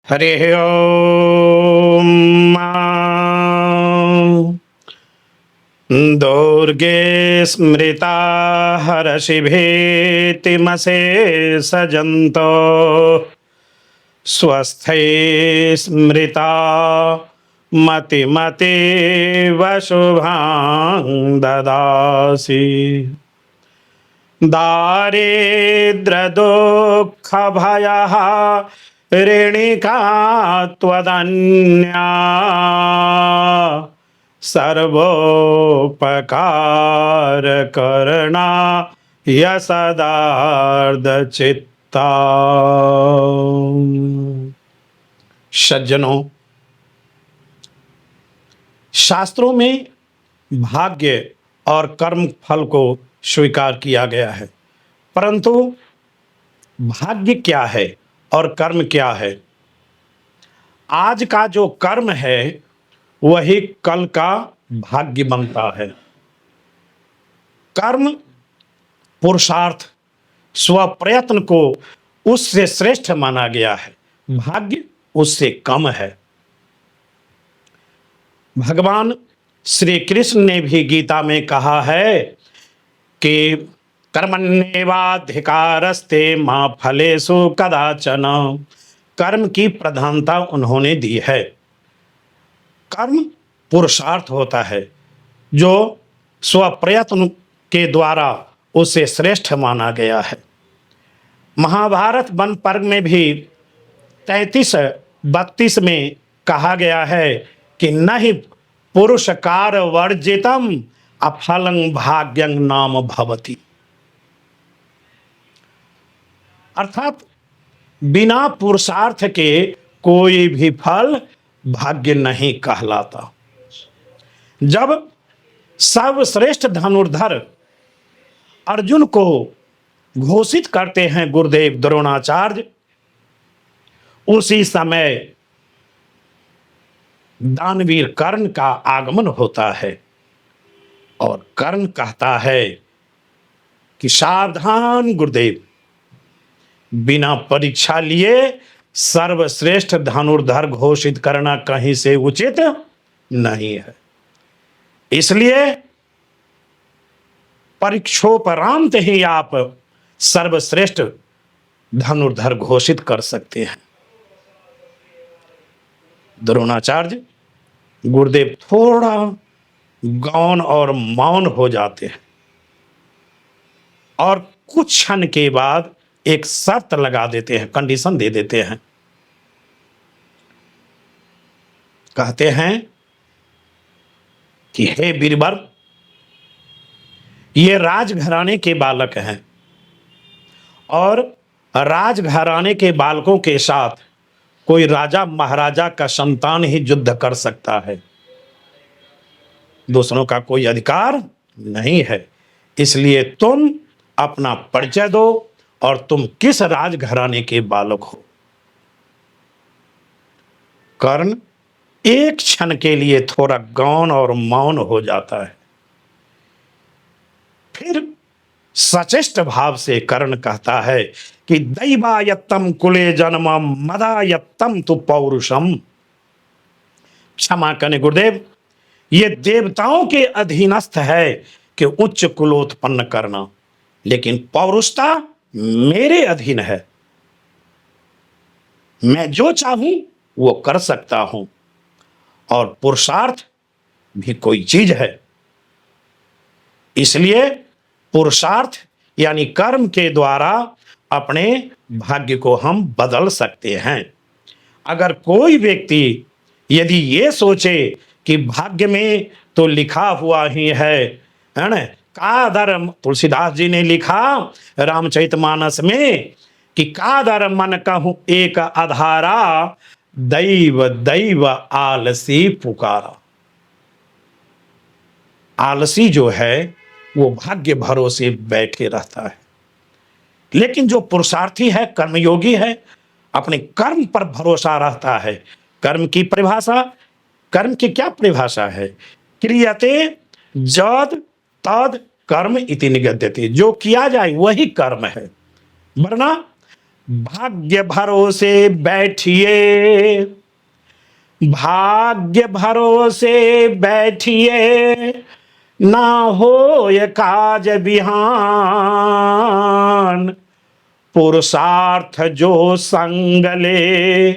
हरिः ॐ दुर्गे स्मृता हरषिभीतिमशेषजन्तो स्वस्थै स्मृता मतिमतीव शुभां ददासि दारिद्र्यदुःखभयः ऋणिका त्वदन्या सर्वोपकारकरणा यसदार्धचित्ता। सज्जनों, शास्त्रों में भाग्य और कर्म फल को स्वीकार किया गया है, परंतु भाग्य क्या है और कर्म क्या है? आज का जो कर्म है वही कल का भाग्य बनता है। कर्म पुरुषार्थ स्वप्रयत्न को उससे श्रेष्ठ माना गया है, भाग्य उससे कम है। भगवान श्री कृष्ण ने भी गीता में कहा है कि कर्मण्येवाधिकारस्ते मा फलेषु कदाचन। कर्म की प्रधानता उन्होंने दी है। कर्म पुरुषार्थ होता है जो स्वप्रयत्न के द्वारा उसे श्रेष्ठ माना गया है। महाभारत वन पर्व में भी 33-32 में कहा गया है कि न ही पुरुषकार वर्जितम अफलं भाग्यं नाम भवति। अर्थात बिना पुरुषार्थ के कोई भी फल भाग्य नहीं कहलाता। जब सर्वश्रेष्ठ धनुर्धर अर्जुन को घोषित करते हैं गुरुदेव द्रोणाचार्य, उसी समय दानवीर कर्ण का आगमन होता है और कर्ण कहता है कि सावधान गुरुदेव, बिना परीक्षा लिए सर्वश्रेष्ठ धनुर्धर घोषित करना कहीं से उचित नहीं है। इसलिए परीक्षोपरांत ही आप सर्वश्रेष्ठ धनुर्धर घोषित कर सकते हैं। द्रोणाचार्य गुरुदेव थोड़ा गौन और मौन हो जाते हैं और कुछ क्षण के बाद एक शर्त लगा देते हैं, कंडीशन दे देते हैं। कहते हैं कि हे बीरबल, ये राजघराने के बालक हैं और राजघराने के बालकों के साथ कोई राजा महाराजा का संतान ही युद्ध कर सकता है, दूसरों का कोई अधिकार नहीं है। इसलिए तुम अपना परिचय दो और तुम किस राजघराने के बालक हो। कर्ण एक क्षण के लिए थोड़ा गौन और मौन हो जाता है, फिर सचेष्ट भाव से कर्ण कहता है कि दैवायत्तम कुले जन्मम मदायत्तम तु पौरुषम। क्षमा करें गुरुदेव, ये देवताओं के अधीनस्थ है कि उच्च कुलोत्पन्न करना, लेकिन पौरुषता मेरे अधीन है। मैं जो चाहूं वो कर सकता हूं, और पुरुषार्थ भी कोई चीज है। इसलिए पुरुषार्थ यानी कर्म के द्वारा अपने भाग्य को हम बदल सकते हैं। अगर कोई व्यक्ति यदि ये सोचे कि भाग्य में तो लिखा हुआ ही है ना, कादर तुलसीदास जी ने लिखा रामचरितमानस में कि कादर मन कहूं एक आधारा, दैव दैव आलसी पुकारा। आलसी जो है वो भाग्य भरोसे बैठे रहता है, लेकिन जो पुरुषार्थी है, कर्मयोगी है, अपने कर्म पर भरोसा रहता है। कर्म की परिभाषा, कर्म की क्या परिभाषा है? क्रियते जद तद कर्म इति निगद्यते। जो किया जाए वही कर्म है, वरना भाग्य भरोसे बैठिए, भाग्य भरोसे बैठिए, ना होय काज बिहान। पुरुषार्थ जो संग ले,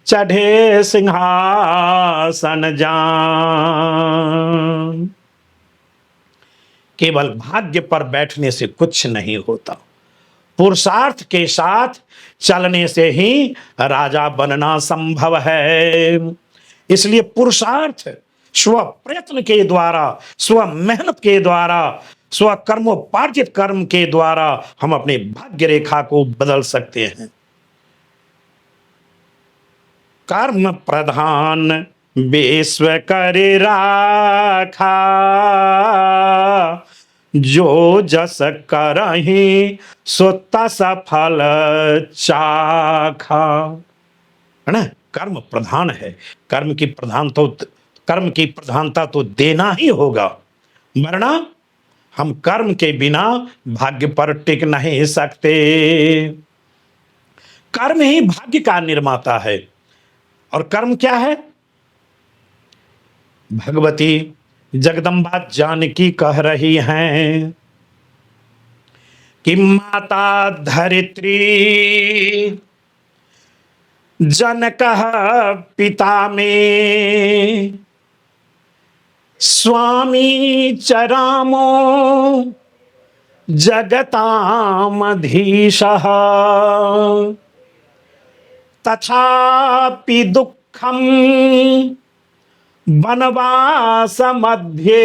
चढ़े सिंहासन जान। केवल भाग्य पर बैठने से कुछ नहीं होता, पुरुषार्थ के साथ चलने से ही राजा बनना संभव है। इसलिए पुरुषार्थ स्व प्रयत्न के द्वारा, स्व मेहनत के द्वारा, स्व कर्मोपार्जित कर्म के द्वारा हम अपने भाग्य रेखा को बदल सकते हैं। कर्म प्रधान विश्व कर राखा, जो जस करहि सो तस फल चाखा। है ना, कर्म प्रधान है। कर्म की प्रधानता तो देना ही होगा, वरना हम कर्म के बिना भाग्य पर टिक नहीं सकते। कर्म ही भाग्य का निर्माता है। और कर्म क्या है? भगवती जगदम्बा जानकी कह रही हैं कि माता धरित्री जनक पिता में, स्वामी चरामो जगतामधीशः। तथापि दुःखम वनवास मध्ये,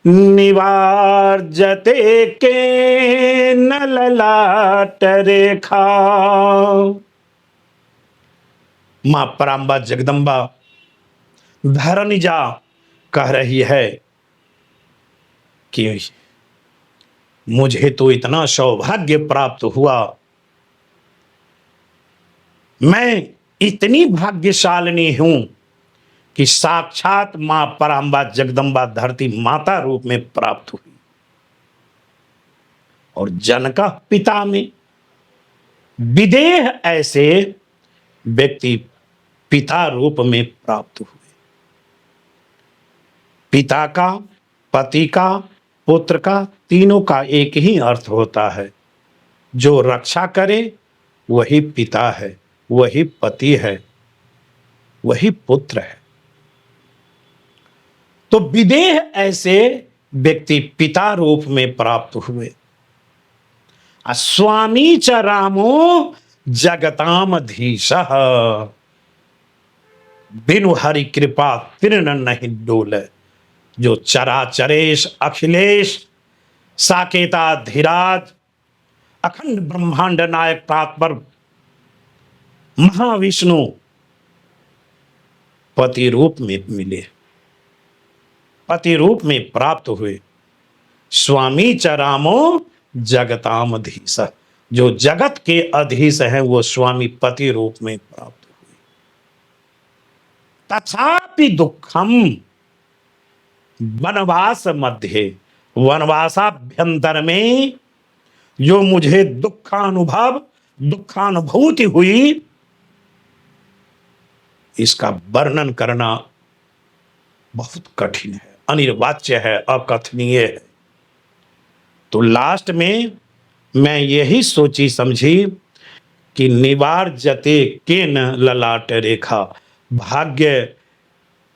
निवार्जते केन ललाट रेखा। मां पराम्बा जगदम्बा धरणिजा कह रही है कि मुझे तो इतना सौभाग्य प्राप्त हुआ, मैं इतनी भाग्यशालिनी हूं कि साक्षात मां पराम्बा जगदम्बा धरती माता रूप में प्राप्त हुई, और जनका पिता में। विदेह ऐसे व्यक्ति पिता रूप में प्राप्त हुए। पिता का, पति का, पुत्र का, तीनों का एक ही अर्थ होता है। जो रक्षा करे वही पिता है, वही पति है, वही पुत्र है। तो विदेह ऐसे व्यक्ति पिता रूप में प्राप्त हुए। स्वामी च रामो जगतामधीशः, बिनु हरि कृपा तृण नहीं डोले। जो चराचरेश अखिलेश साकेता धीराज अखंड ब्रह्मांड नायक प्रातपर महाविष्णु पति रूप में मिले, पति रूप में प्राप्त हुए। स्वामी च रामो जगतामधीश, जो जगत के अधीश हैं वो स्वामी पति रूप में प्राप्त हुए। तथापि दुखम वनवास मध्य, वनवासाभ्यंतर में जो मुझे दुखानुभूति हुई, इसका वर्णन करना बहुत कठिन है, अनिर्वाच्य है, अकथनीय है। तो लास्ट में मैं यही सोची समझी कि निवार्जते केन ललाट रेखा, भाग्य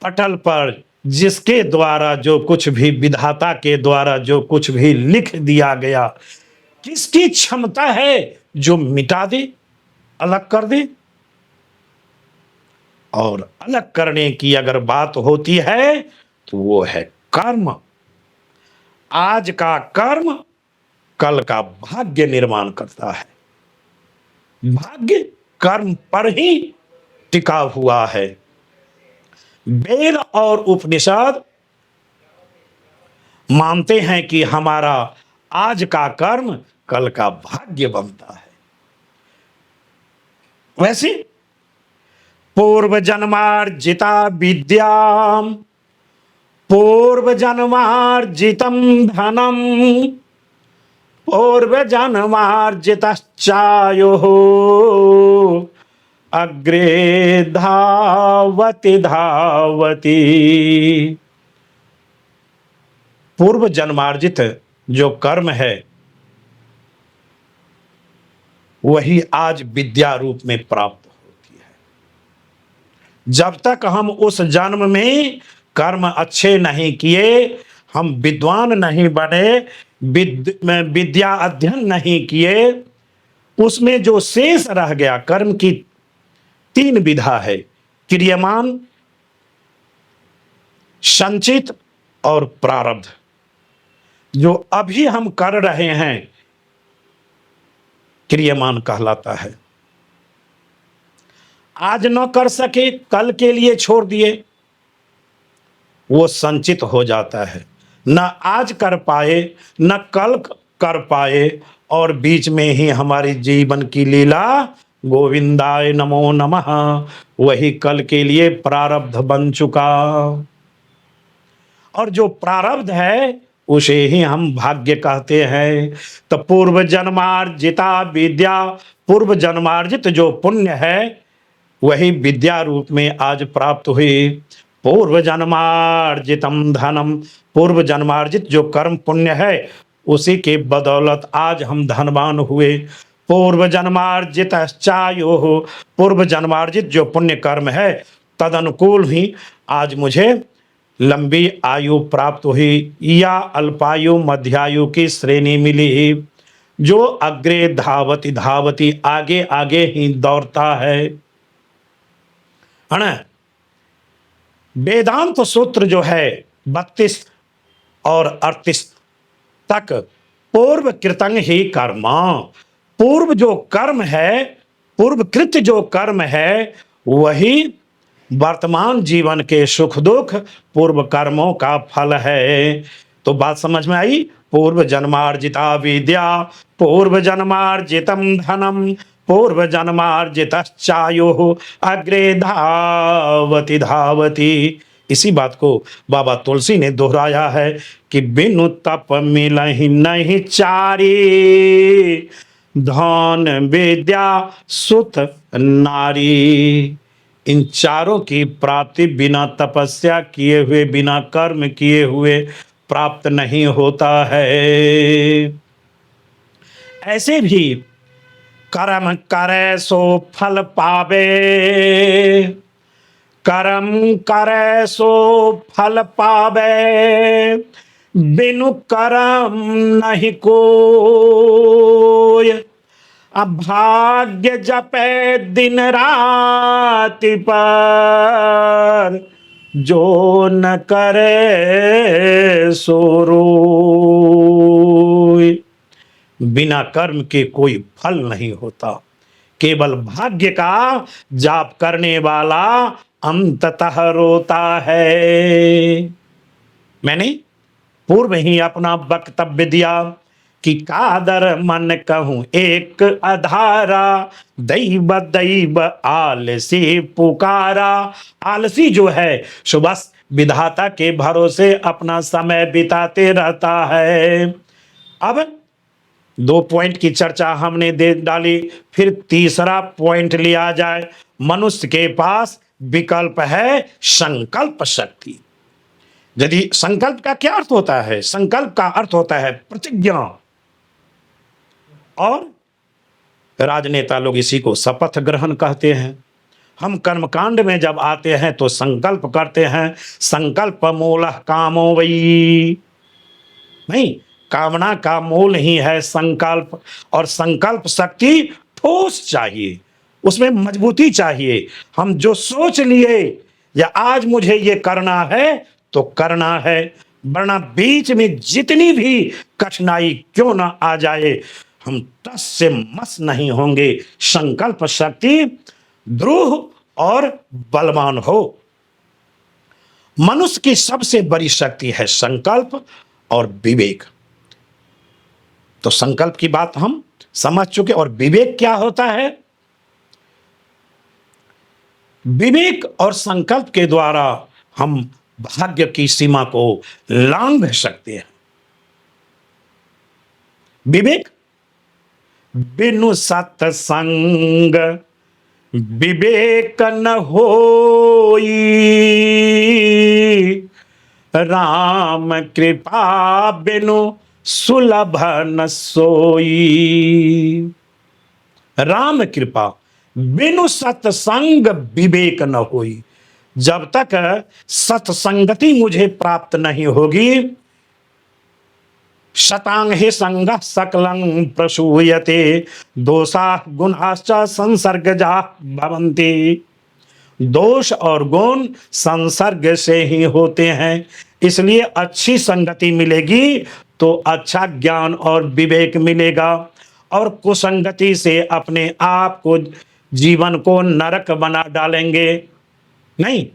पटल पर जिसके द्वारा जो कुछ भी, विधाता के द्वारा जो कुछ भी लिख दिया गया, किसकी क्षमता है जो मिटा दे, अलग कर दे। और अलग करने की अगर बात होती है तो वो है कर्म। आज का कर्म कल का भाग्य निर्माण करता है। भाग्य कर्म पर ही टिका हुआ है। वेद और उपनिषद मानते हैं कि हमारा आज का कर्म कल का भाग्य बनता है। वैसे पूर्व जन्मार्जिता विद्या, पूर्व जन्मार्जितम धनम, पूर्व जन्मार्जितश्चायो अग्रे धावति धावति। पूर्व जन्मार्जित जो कर्म है वही आज विद्या रूप में प्राप्त होती है। जब तक हम उस जन्म में कर्म अच्छे नहीं किए, हम विद्वान नहीं बने, विद्या अध्ययन नहीं किए, उसमें जो शेष रह गया, कर्म की 3 विधा है, क्रियमान, संचित और प्रारब्ध। जो अभी हम कर रहे हैं क्रियमान कहलाता है। आज न कर सके, कल के लिए छोड़ दिए, वो संचित हो जाता है। न आज कर पाए न कल कर पाए, और बीच में ही हमारी जीवन की लीला गोविंदाय नमो नमः, वही कल के लिए प्रारब्ध बन चुका। और जो प्रारब्ध है उसे ही हम भाग्य कहते हैं। तो पूर्व जन्मार्जिता विद्या, पूर्व जन्मार्जित जो पुण्य है वही विद्या रूप में आज प्राप्त हुई। पूर्व जन्मार्जितम धनम, पूर्व जन्मार्जित जो कर्म पुण्य है उसी के बदौलत आज हम धनवान हुए। पूर्व जन्मार्जित चायो, पूर्व जन्मार्जित जो पुण्य कर्म है तदनुकूल ही आज मुझे लंबी आयु प्राप्त हुई या अल्पायु मध्यायु की श्रेणी मिली। जो अग्रे धावती धावती, आगे आगे ही दौड़ता है ना। वेदांत सूत्र जो है 32 और 38 तक पूर्व कृतं ही कर्म, पूर्व जो कर्म है, पूर्व कृत्य जो कर्म है वही वर्तमान जीवन के सुख दुख पूर्व कर्मों का फल है। तो बात समझ में आई। पूर्व जन्मार्जिता विद्या, पूर्व जन्मार्जितम धनम, पूर्व जन्मार्जितश्चायो अग्रे धावति धावति। इसी बात को बाबा तुलसी ने दोहराया है कि बिनु तप मिलहि नहीं चारी, धन विद्या सुत नारी। इन चारों की प्राप्ति बिना तपस्या किए हुए, बिना कर्म किए हुए प्राप्त नहीं होता है। ऐसे भी कर्म करे सो फल पावे, कर्म करे सो फल पावे, बिनु कर्म नहीं कोय। अभाग्य जपे दिन राति पर, जो न करे सो रोय। बिना कर्म के कोई फल नहीं होता, केवल भाग्य का जाप करने वाला अंततः रोता है। मैंने पूर्व ही अपना वक्तव्य दिया कि कादर मन कहूं एक अधारा, दैव दैव आलसी पुकारा। आलसी जो है सो बस विधाता के भरोसे अपना समय बिताते रहता है। अब 2 पॉइंट की चर्चा हमने दे डाली, फिर तीसरा पॉइंट लिया जाए। मनुष्य के पास विकल्प है संकल्प शक्ति। यदि संकल्प का क्या अर्थ होता है? संकल्प का अर्थ होता है प्रतिज्ञा, और राजनेता लोग इसी को शपथ ग्रहण कहते हैं। हम कर्मकांड में जब आते हैं तो संकल्प करते हैं, संकल्प मूलः कामो वै। नहीं, कामना का मूल ही है संकल्प, और संकल्प शक्ति ठोस चाहिए, उसमें मजबूती चाहिए। हम जो सोच लिए या आज मुझे ये करना है तो करना है, वरना बीच में जितनी भी कठिनाई क्यों ना आ जाए हम टस से मस नहीं होंगे। संकल्प शक्ति दृढ़ और बलवान हो। मनुष्य की सबसे बड़ी शक्ति है संकल्प और विवेक। तो संकल्प की बात हम समझ चुके, और विवेक क्या होता है? विवेक और संकल्प के द्वारा हम भाग्य की सीमा को लांघ सकते हैं। विवेक बिनु सत्संग विवेक न होई, राम कृपा बिनु सुलभ न सोई। राम कृपा बिनु सत्संग विवेक न होई। जब तक सत्संगति मुझे प्राप्त नहीं होगी, शतांग ही संग सकलं प्रसूयते, दोषा गुणाश्च संसर्गजा भवन्ति। दोष और गुण संसर्ग से ही होते हैं, इसलिए अच्छी संगति मिलेगी तो अच्छा ज्ञान और विवेक मिलेगा, और कुसंगति से अपने आप को, जीवन को नरक बना डालेंगे नहीं।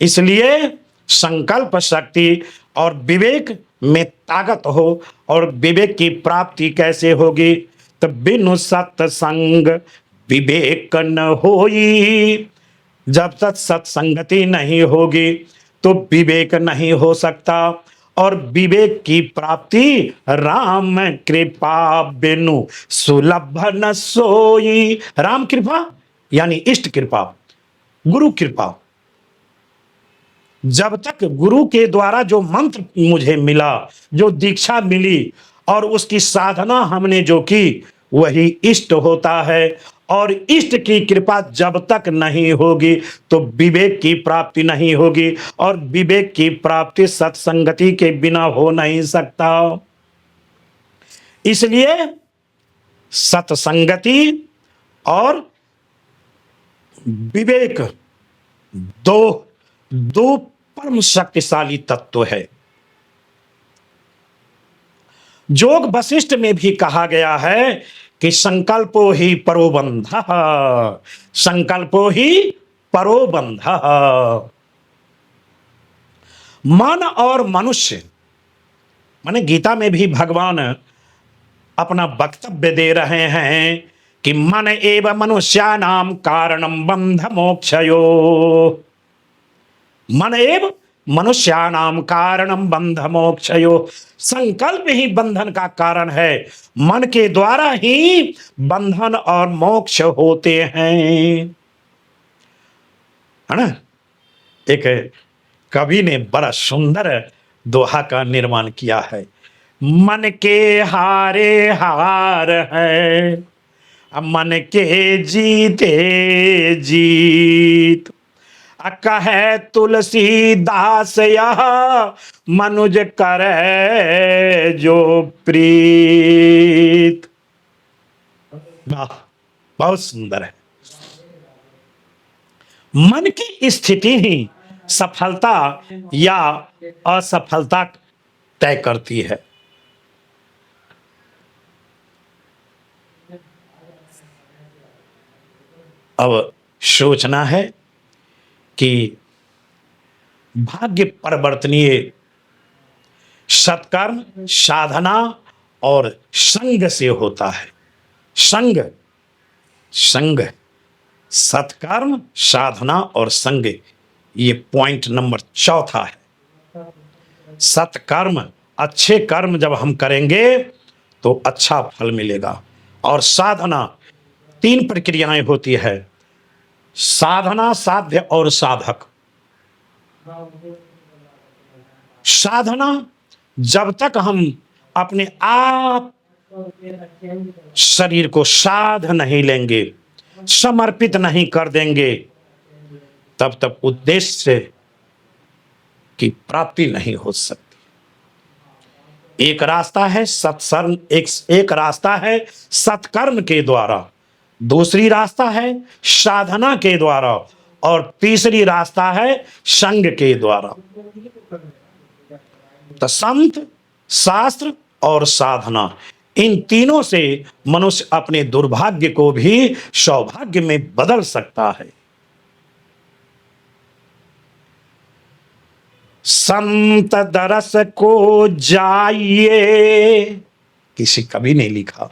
इसलिए संकल्प शक्ति और विवेक में ताकत हो। और विवेक की प्राप्ति कैसे होगी? तो बिनु सत्संग विवेक न होई। जब तक सत्संगति नहीं होगी तो विवेक नहीं हो सकता, और विवेक की प्राप्ति राम कृपा बिनु सुलभ न सोई। राम कृपा यानी इष्ट कृपा, गुरु कृपा। जब तक गुरु के द्वारा जो मंत्र मुझे मिला, जो दीक्षा मिली, और उसकी साधना हमने जो की, वही इष्ट होता है। और इष्ट की कृपा जब तक नहीं होगी तो विवेक की प्राप्ति नहीं होगी, और विवेक की प्राप्ति सत्संगति के बिना हो नहीं सकता। इसलिए सत्संगति और विवेक दो परम शक्तिशाली तत्व है। योग वशिष्ठ में भी कहा गया है कि संकल्पो ही परोबंधः, संकल्पो ही परोबंधः। मन और मनुष्य, माने गीता में भी भगवान अपना वक्तव्य दे रहे हैं कि मन एव मनुष्याणाम कारणम बंध मोक्षयो। मन एव मनुष्याणाम कारणम बंध मोक्षयो। संकल्प ही बंधन का कारण है। मन के द्वारा ही बंधन और मोक्ष होते हैं, है ना। एक कवि ने बड़ा सुंदर दोहा का निर्माण किया है। मन के हारे हार है, मन के जीते जीत। कहे तुलसीदास यह मनुज करे जो प्रीत। वाह, बहुत सुंदर है। मन की स्थिति ही सफलता या असफलता तय करती है। अब सोचना है कि भाग्य परिवर्तनीय सत्कर्म, साधना और संग से होता है। संग, सत्कर्म, साधना और संग, ये पॉइंट नंबर 4 है। सत्कर्म, अच्छे कर्म जब हम करेंगे तो अच्छा फल मिलेगा। और साधना, 3 प्रक्रियाएं होती है: साधना, साध्य और साधक। साधना, जब तक हम अपने आप शरीर को साध नहीं लेंगे, समर्पित नहीं कर देंगे, तब तक उद्देश्य की प्राप्ति नहीं हो सकती। एक रास्ता है सत्संग, एक रास्ता है सत्कर्म के द्वारा, दूसरी रास्ता है साधना के द्वारा, और तीसरी रास्ता है संग के द्वारा। तो संत, शास्त्र और साधना, इन तीनों से मनुष्य अपने दुर्भाग्य को भी सौभाग्य में बदल सकता है। संत दरस को जाइए, किसी कवि ने लिखा,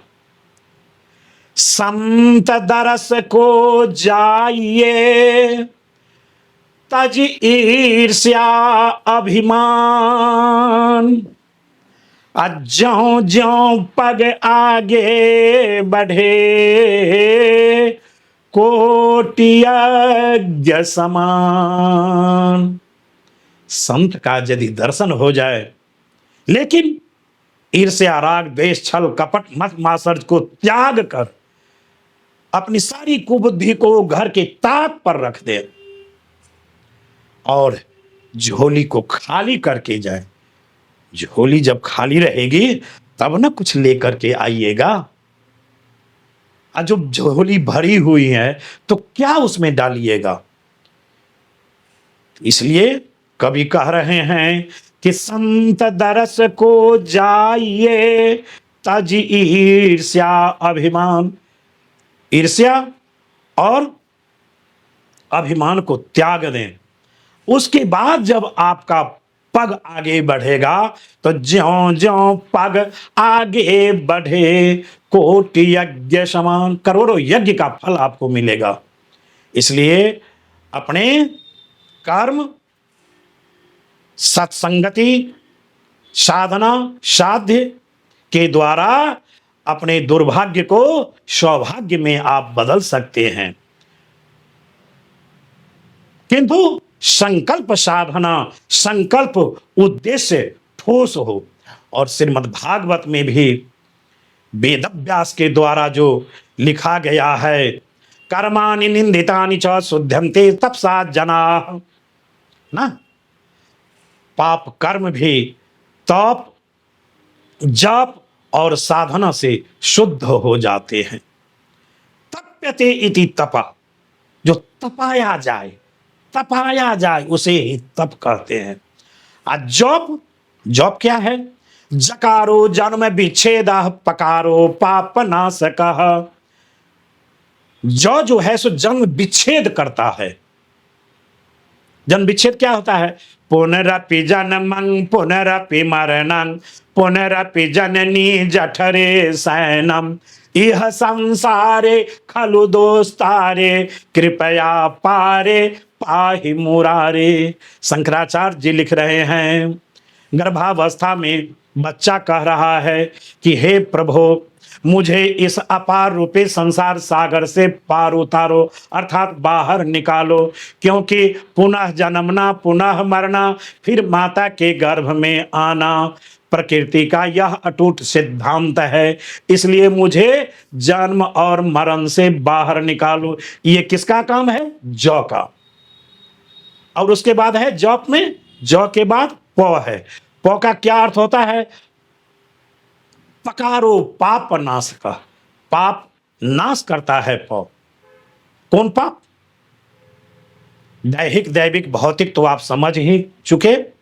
संत दरस को जाइए, तज ईर्ष्या अभिमान। ज्यों ज्यों पग आगे बढ़े, कोटि यज्ञ समान। संत का यदि दर्शन हो जाए, लेकिन ईर्ष्या, राग, द्वेष, छल, कपट, मत मात्सर्य को त्याग कर अपनी सारी कुबुद्धि को घर के ताक पर रख दे और झोली को खाली करके जाए। झोली जब खाली रहेगी तब ना कुछ लेकर के आइएगा। और जब झोली भरी हुई है तो क्या उसमें डालिएगा। इसलिए कवि कह रहे हैं कि संत दरस को जाइए, तज ईर्ष्या अभिमान। ईर्ष्या और अभिमान को त्याग दें। उसके बाद जब आपका पग आगे बढ़ेगा तो ज्यों ज्यों पग आगे बढ़े, कोटि यज्ञ समान, करोड़ों यज्ञ का फल आपको मिलेगा। इसलिए अपने कर्म, सत्संगति, साधना, साध्य के द्वारा अपने दुर्भाग्य को सौभाग्य में आप बदल सकते हैं। किंतु संकल्प साधना, संकल्प उद्देश्य ठोस हो। और श्रीमद् भागवत में भी वेदव्यास के द्वारा जो लिखा गया है, कर्माणि निंदितानि च शुद्ध्यन्ते तपसा जनाः, ना, पाप कर्म भी तप, जप और साधना से शुद्ध हो जाते हैं। तप्यते इति तपः, जो तपाया जाए, तपाया जाए उसे ही तप कहते हैं। जप, जप क्या है? जकारो जन्म विच्छेदः, पकारो पाप नाशकः। जो है सो जन्म विच्छेद करता है। जन्म विच्छेद क्या होता है? पुनरपि जन्मं पुनरपि मरणं, पुनरपि जननी जठरे शयनम्, इह संसारे खलु दोस्तारे, कृपया पारे पाहि मुरारे। शंकराचार्य जी लिख रहे हैं, गर्भावस्था में बच्चा कह रहा है कि हे प्रभु, मुझे इस अपार रूपी संसार सागर से पार उतारो, अर्थात बाहर निकालो, क्योंकि पुनः जन्मना, पुनः मरना, फिर माता के गर्भ में आना प्रकृति का यह अटूट सिद्धांत है। इसलिए मुझे जन्म और मरण से बाहर निकालो। ये किसका काम है? जौ का। और उसके बाद है जप में, जौ के बाद पौ है। पौ का क्या अर्थ होता है? पकारो पाप नाश का, पाप नाश करता है पौ। कौन पाप? दैहिक, दैविक, भौतिक तो आप समझ ही चुके।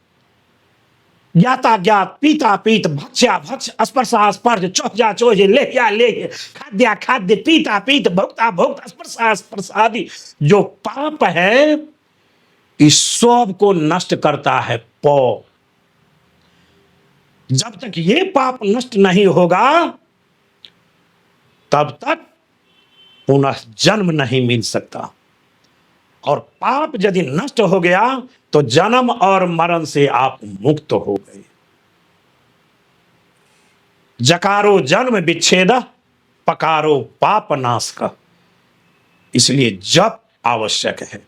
ज्ञाता ज्ञात, पीता पीत, भक्ष्या भक्ष, स्पर्शा स्पर्श, चोहजा चोह, लेह्या लेह्य, खाद्या खाद्य, पीता पीत, भोक्ता भोक्त, स्पर्शा स्पर्शादि जो पाप है, इस सब को नष्ट करता है पौ। जब तक ये पाप नष्ट नहीं होगा तब तक पुनः जन्म नहीं मिल सकता। और पाप यदि नष्ट हो गया तो जन्म और मरण से आप मुक्त हो गए। जकारो जन्म विच्छेद, पकारो पाप नाश का। इसलिए जप आवश्यक है।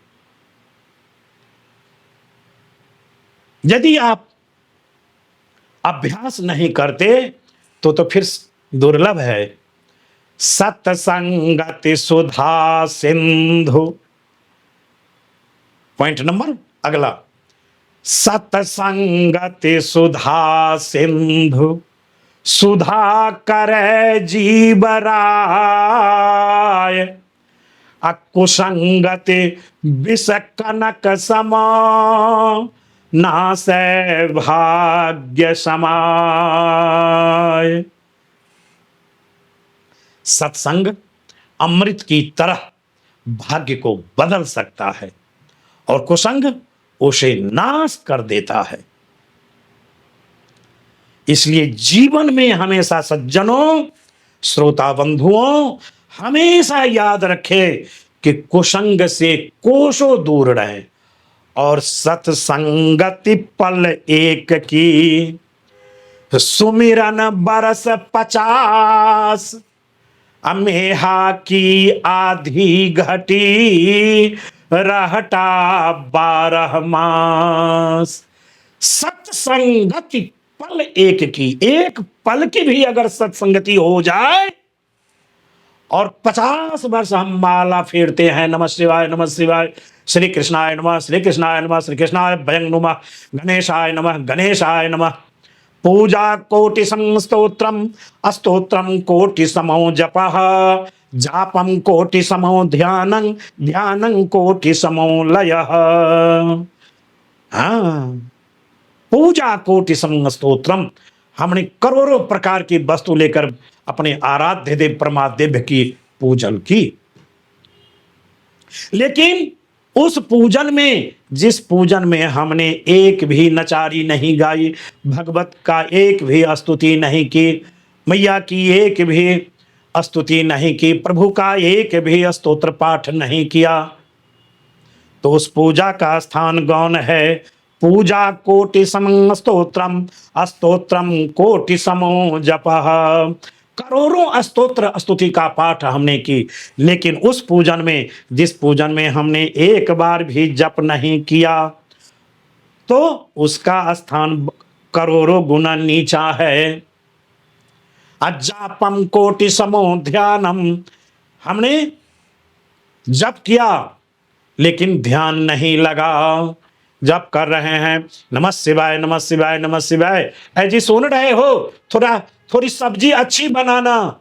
यदि आप अभ्यास नहीं करते तो फिर दुर्लभ है। सत्संगति सुधा सिंधु, पॉइंट नंबर अगला, सत्संगति सुधा सिंधु, सुधा करे जीवराय, अकुसंगति विष कनक समा, नासै भाग्य समाय। सत्संग अमृत की तरह भाग्य को बदल सकता है और कुसंग उसे नाश कर देता है। इसलिए जीवन में हमेशा सज्जनों, श्रोता बंधुओं, हमेशा याद रखें कि कुसंग से कोसों दूर रहें और सत्संगति पल एक की, सुमिरन बरस 50, अमेहा की आधी घटी, रहटा 12 मास। सत्संगति पल एक की, एक पल की भी अगर सत्संगति हो जाए और 50 वर्ष हम माला फेरते हैं, नमः शिवाय नमः शिवाय, श्री कृष्णाय नमः श्री कृष्णाय नमः श्री कृष्णाय भयं नमः, गणेशाय नमः गणेशाय नमः। पूजा कोटि स्तोत्रम, अस्तोत्रम कोटि समो जपः, जापम कोटि समो ध्यानं, ध्यानं कोटि समो लयः। हाँ, पूजा कोटि सम स्तोत्रम, हमने करोड़ों प्रकार की वस्तु लेकर अपने आराध्य देव परमादेव की पूजन की, लेकिन उस पूजन में, जिस पूजन में हमने एक भी नचारी नहीं गाई, भगवत का एक भी स्तुति नहीं की, मैया की एक भी स्तुति नहीं की, प्रभु का एक भी स्तोत्र पाठ नहीं किया, तो उस पूजा का स्थान गौण है। पूजा कोटि समं स्तोत्रम, अस्तोत्रम कोटि समो जपः। करोड़ों स्तोत्र स्तुति का पाठ हमने की, लेकिन उस पूजन में, जिस पूजन में हमने एक बार भी जप नहीं किया, तो उसका स्थान करोड़ों गुना नीचा है। अजापम कोटि समो ध्यानम, हमने जप किया लेकिन ध्यान नहीं लगा। जप कर रहे हैं, नमः शिवाय नमः शिवाय नमः शिवाय, जी सुन रहे हो, थोड़ी सब्जी अच्छी बनाना,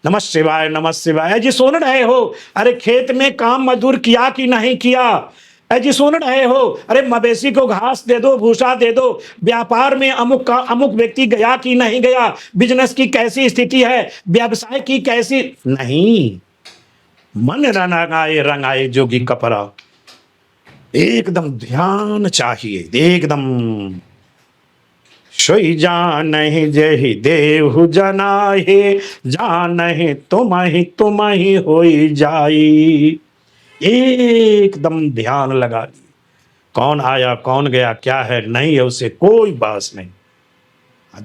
नमः शिवाय नमः शिवाय, जी सुन रहे हो, अरे खेत में काम मजदूर किया कि नहीं किया, जी सुन रहे हो, अरे मवेशी को घास दे दो, भूसा दे दो, व्यापार में अमुक व्यक्ति गया कि नहीं गया, बिजनेस की कैसी स्थिति है, व्यवसाय की कैसी, नहीं, मन रंगाए रंगाए जोगी कपड़ा, एकदम ध्यान चाहिए, एकदम। सोई जानहि जेहि देहु जनाहि, जानहि तुम ही होई जाई, एकदम ध्यान लगा ली। कौन आया कौन गया क्या है नहीं है, उससे कोई बात नहीं।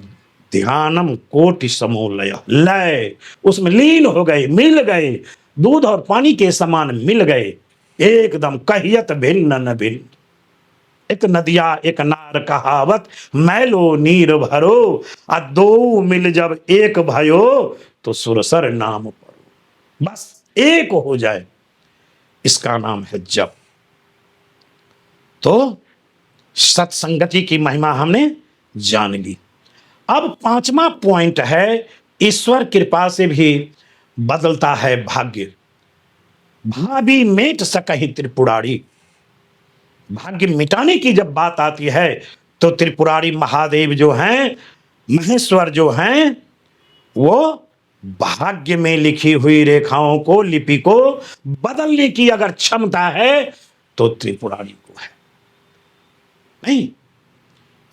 ध्यानम कोटि समो लय, उसमें लीन हो गए, मिल गए, दूध और पानी के समान मिल गए, एकदम कहियत भिन्न न भिन्न। एक नदिया एक नार कहावत, मैलो नीर भरो, आ दो मिल जब एक भयो, तो सुरसर नाम पढ़ो। बस एक हो जाए, इसका नाम है जप। तो सत्संगति की महिमा हमने जान ली। अब 5वां पॉइंट है, ईश्वर कृपा से भी बदलता है भाग्य। भाभी मेट सकहि त्रिपुरारी, भाग्य मिटाने की जब बात आती है तो त्रिपुरारी महादेव जो हैं, महेश्वर जो हैं, वो भाग्य में लिखी हुई रेखाओं को, लिपि को बदलने की अगर क्षमता है तो त्रिपुरारी को है। नहीं,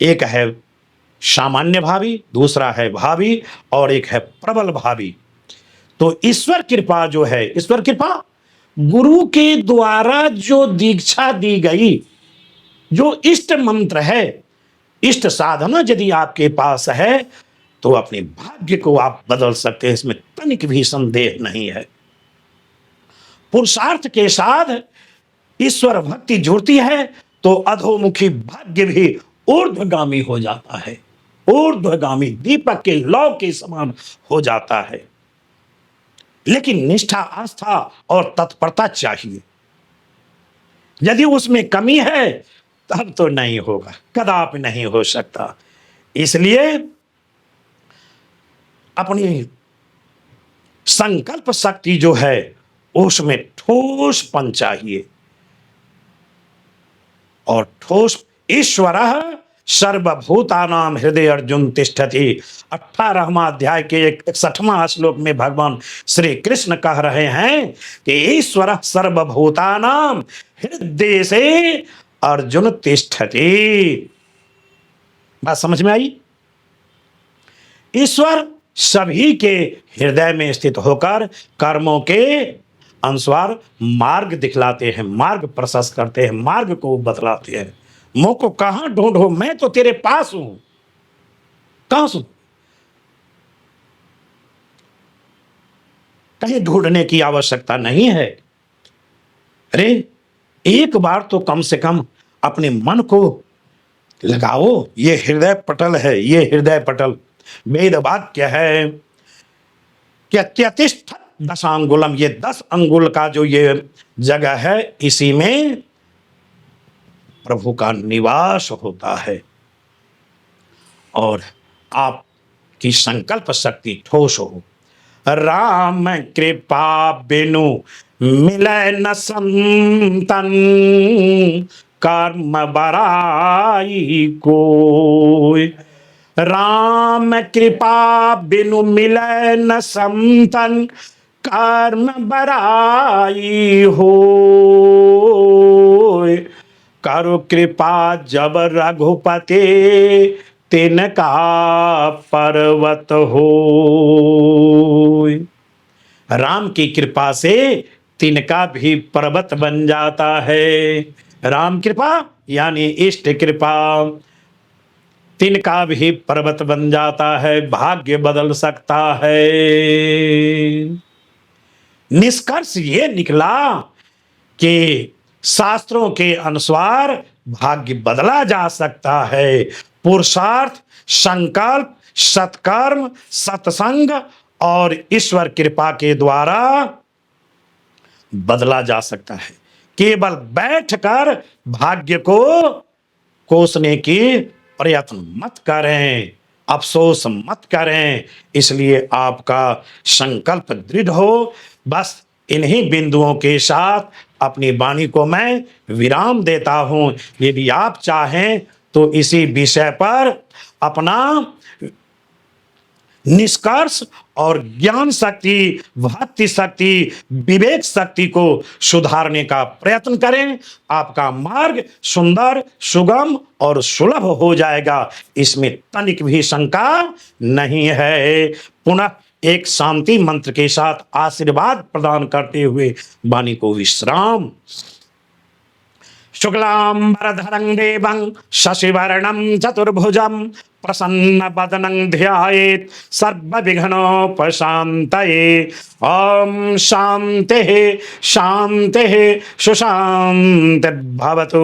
एक है सामान्य भावी, दूसरा है भावी, और एक है प्रबल भावी। तो ईश्वर कृपा जो है, ईश्वर कृपा गुरु के द्वारा जो दीक्षा दी गई, जो इष्ट मंत्र है, इष्ट साधना यदि आपके पास है तो अपने भाग्य को आप बदल सकते हैं, इसमें तनिक भी संदेह नहीं है। पुरुषार्थ के साथ ईश्वर भक्ति जुड़ती है तो अधोमुखी भाग्य भी ऊर्ध्वगामी हो जाता है, ऊर्ध्वगामी दीपक के लौ के समान हो जाता है। लेकिन निष्ठा, आस्था और तत्परता चाहिए। यदि उसमें कमी है तब तो नहीं होगा, कदापि नहीं हो सकता। इसलिए अपनी संकल्प शक्ति जो है उसमें ठोसपन चाहिए, और ठोस ईश्वरः सर्वभूतानां हृदय अर्जुन तिष्ठति। 18वां अध्याय के 61वां श्लोक में भगवान श्री कृष्ण कह रहे हैं कि ईश्वरः सर्वभूतानां हृदय से अर्जुन तिष्ठति। बात समझ में आई? ईश्वर सभी के हृदय में स्थित होकर कर्मों के अनुसार मार्ग दिखलाते हैं, मार्ग प्रशस्त करते हैं, मार्ग को बतलाते हैं। मुझको कहां ढूंढो, मैं तो तेरे पास हूं, कहां सुन, कहीं ढूंढने की आवश्यकता नहीं है। अरे एक बार तो कम से कम अपने मन को लगाओ। ये हृदय पटल है, ये हृदय पटल वेद वाक्य है कि अत्यतिष्ठ दशांगुलम, ये 10 अंगुल का जो ये जगह है, इसी में प्रभु का निवास होता है। और आपकी संकल्प शक्ति ठोस हो। राम कृपा बिनु मिले न संतन, कर्म बराई कोई। राम कृपा बिनु मिले न संतन, कर्म बराई हो। करु कृपा जब रघुपति, तिनका पर्वत हो। राम की कृपा से तिनका भी पर्वत बन जाता है। राम कृपा यानी इष्ट कृपा, तिनका भी पर्वत बन जाता है, भाग्य बदल सकता है। निष्कर्ष ये निकला कि शास्त्रों के अनुसार भाग्य बदला जा सकता है। पुरुषार्थ, संकल्प, सत्कर्म, सत्संग और ईश्वर कृपा के द्वारा बदला जा सकता है। केवल बैठकर भाग्य को कोसने की प्रयत्न मत करें, अफसोस मत करें। इसलिए आपका संकल्प दृढ़ हो। बस इन्हीं बिंदुओं के साथ अपनी वाणी को मैं विराम देता हूं। यदि आप चाहें तो इसी विषय पर अपना निष्कर्ष और ज्ञान शक्ति, भक्ति शक्ति, विवेक शक्ति को सुधारने का प्रयत्न करें। आपका मार्ग सुंदर, सुगम और सुलभ हो जाएगा, इसमें तनिक भी शंका नहीं है। पुनः एक शांति मंत्र के साथ आशीर्वाद प्रदान करते हुए वाणी को विश्राम। शुक्लांबरधरं देवं शशिवर्णं चतुर्भुजं, प्रसन्नवदनं ध्यायेत् सर्वविघ्नोपशान्तये। ओम शान्तिः शान्तिः सुशान्तिर्भवतु।